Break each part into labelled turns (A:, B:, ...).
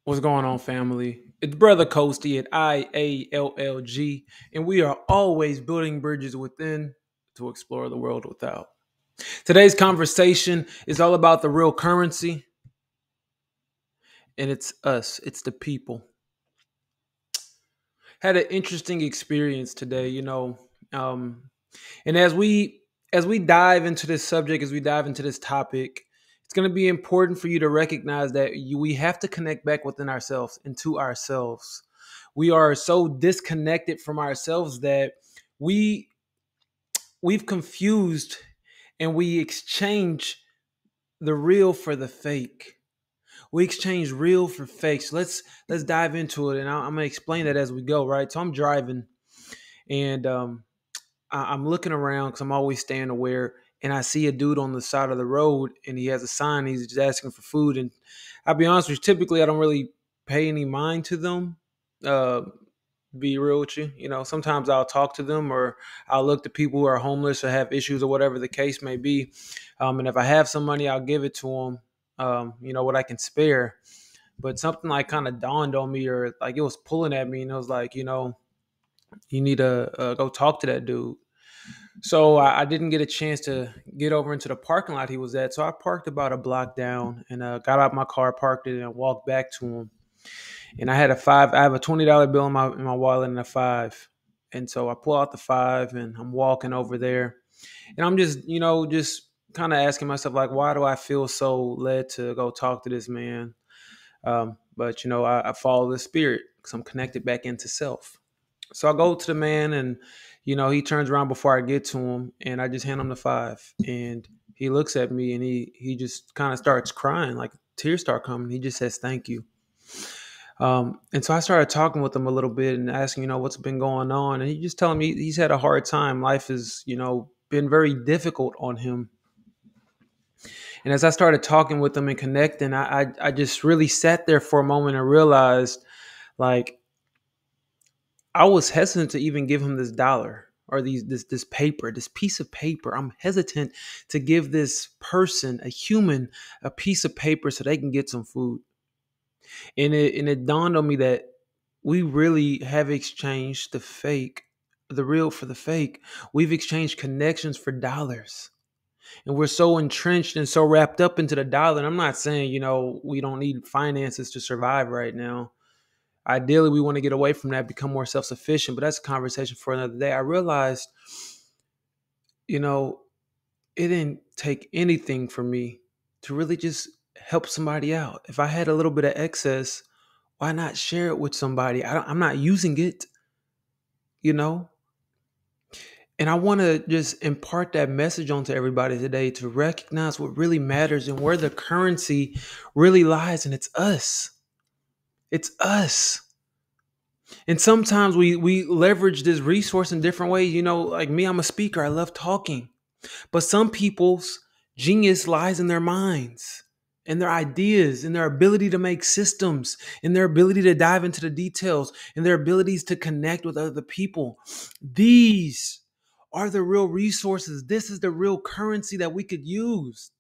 A: What's going on, family? It's Brother Coasty at IALLG, and we are always building bridges within to explore the world without. Today's conversation is all about the real currency, and it's us, it's the people. Had an interesting experience today, um, and as we dive into this subject, as we dive into this topic, it's going to be important for you to recognize that we have to connect back within ourselves and to ourselves. We are so disconnected from ourselves that we we've confused and we exchange the real for the fake. We exchange real for fake. So let's dive into it, and I'm gonna explain that as we go. Right. So I'm driving, and I'm looking around because I'm always staying aware, and I see a dude on the side of the road, and he has a sign. He's just asking for food, and I'll be honest with you. Typically, I don't really pay any mind to them. Uh, be real with you, sometimes I'll talk to them, or I'll look to people who are homeless or have issues or whatever the case may be. And if I have some money, I'll give it to them. What I can spare. But something like kind of dawned on me, or like it was pulling at me, and it was like, you need to go talk to that dude. So I didn't get a chance to get over into the parking lot he was at. So I parked about a block down and got out my car, parked it, and walked back to him. And I had I have a $20 bill in my wallet and a five. And so I pull out the five and I'm walking over there. And I'm just kind of asking myself, like, why do I feel so led to go talk to this man? But I follow the spirit because I'm connected back into self. So I go to the man, and he turns around before I get to him, and I just hand him the five. And he looks at me, and he just kind of starts crying, like tears start coming. He just says thank you. And so I started talking with him a little bit and asking, what's been going on. And he just telling me he's had a hard time. Life has, been very difficult on him. And as I started talking with him and connecting, I just really sat there for a moment and realized, like, I was hesitant to even give him this dollar or this paper, this piece of paper. I'm hesitant to give this person, a human, a piece of paper so they can get some food. And it dawned on me that we really have exchanged the real for the fake. We've exchanged connections for dollars. And we're so entrenched and so wrapped up into the dollar. And I'm not saying, we don't need finances to survive right now. Ideally, we want to get away from that, become more self-sufficient, but that's a conversation for another day. I realized, you know, it didn't take anything for me to really just help somebody out. If I had a little bit of excess, why not share it with somebody? I'm not using it, you know? And I want to just impart that message onto everybody today to recognize what really matters and where the currency really lies. And it's us. It's us. And sometimes we leverage this resource in different ways. Like me, I'm a speaker. I love talking. But some people's genius lies in their minds and their ideas and their ability to make systems and their ability to dive into the details and their abilities to connect with other people. These are the real resources. This is the real currency that we could use.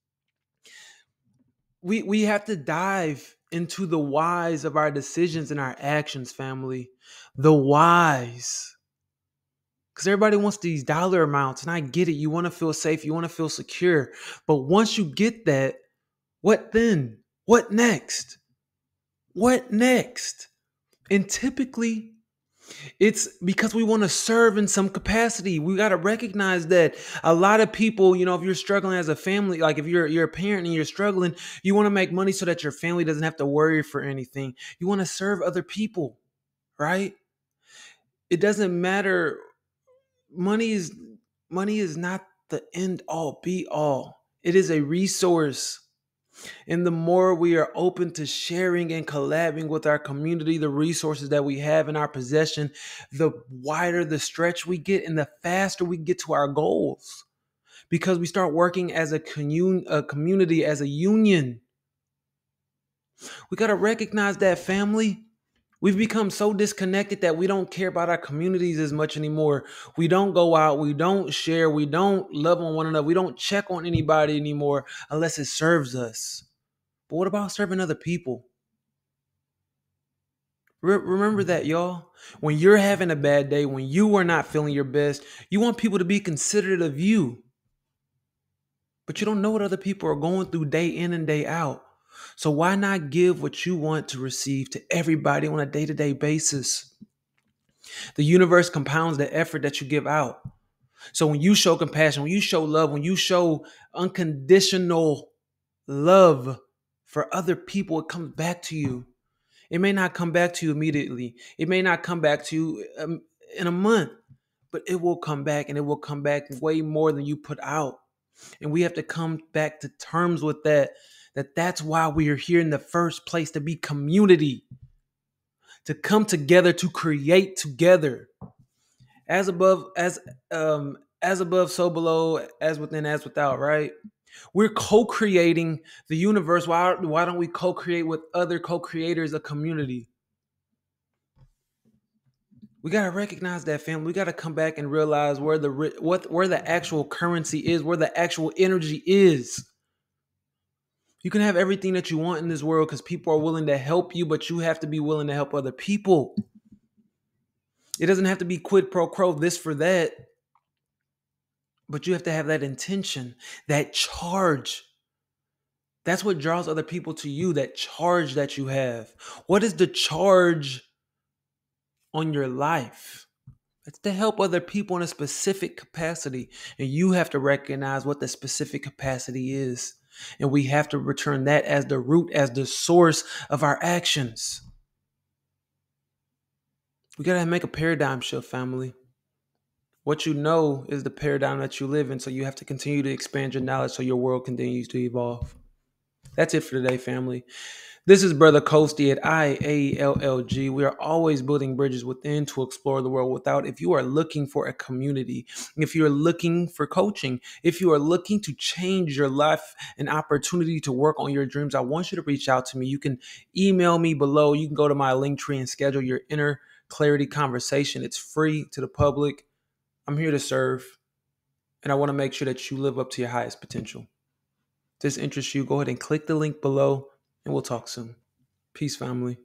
A: We have to dive into the whys of our decisions and our actions, family. The whys. Because everybody wants these dollar amounts, and I get it. You want to feel safe. You want to feel secure. But once you get that, what then? What next? What next? And typically, it's because we want to serve in some capacity. We got to recognize that a lot of people, if you're struggling as a family, like if you're a parent and you're struggling, you want to make money so that your family doesn't have to worry for anything. You want to serve other people, right? It doesn't matter. Money is not the end all be all. It is a resource. And the more we are open to sharing and collabing with our community, the resources that we have in our possession, the wider the stretch we get and the faster we get to our goals. Because we start working as a community, as a union. We got to recognize that, family. We've become so disconnected that we don't care about our communities as much anymore. We don't go out. We don't share. We don't love on one another. We don't check on anybody anymore unless it serves us. But what about serving other people? Remember that, y'all. When you're having a bad day, when you are not feeling your best, you want people to be considerate of you. But you don't know what other people are going through day in and day out. So why not give what you want to receive to everybody on a day-to-day basis? The universe compounds the effort that you give out. So when you show compassion, when you show love, when you show unconditional love for other people, it comes back to you. It may not come back to you immediately. It may not come back to you in a month, but it will come back, and it will come back way more than you put out. And we have to come back to terms with that's why we are here in the first place, to be community, to come together, to create together. As above, as above, so below, as within, as without, right? We're co-creating the universe. Why don't we co-create with other co-creators, a community? We got to recognize that, family. We got to come back and realize where the actual currency is, where the actual energy is. You can have everything that you want in this world because people are willing to help you, but you have to be willing to help other people. It doesn't have to be quid pro quo, this for that. But you have to have that intention, that charge. That's what draws other people to you, that charge that you have. What is the charge on your life? It's to help other people in a specific capacity. And you have to recognize what the specific capacity is. And we have to return that as the root, as the source of our actions. We got to make a paradigm shift, family. What you know is the paradigm that you live in. So you have to continue to expand your knowledge so your world continues to evolve. That's it for today, family. This is Brother Coasty at 𝐈𝐴LLG. We are always building bridges within to explore the world without. If you are looking for a community, if you are looking for coaching, if you are looking to change your life, an opportunity to work on your dreams, I want you to reach out to me. You can email me below. You can go to my link tree and schedule your inner clarity conversation. It's free to the public. I'm here to serve, and I want to make sure that you live up to your highest potential. If this interests you, go ahead and click the link below, and we'll talk soon. Peace, family.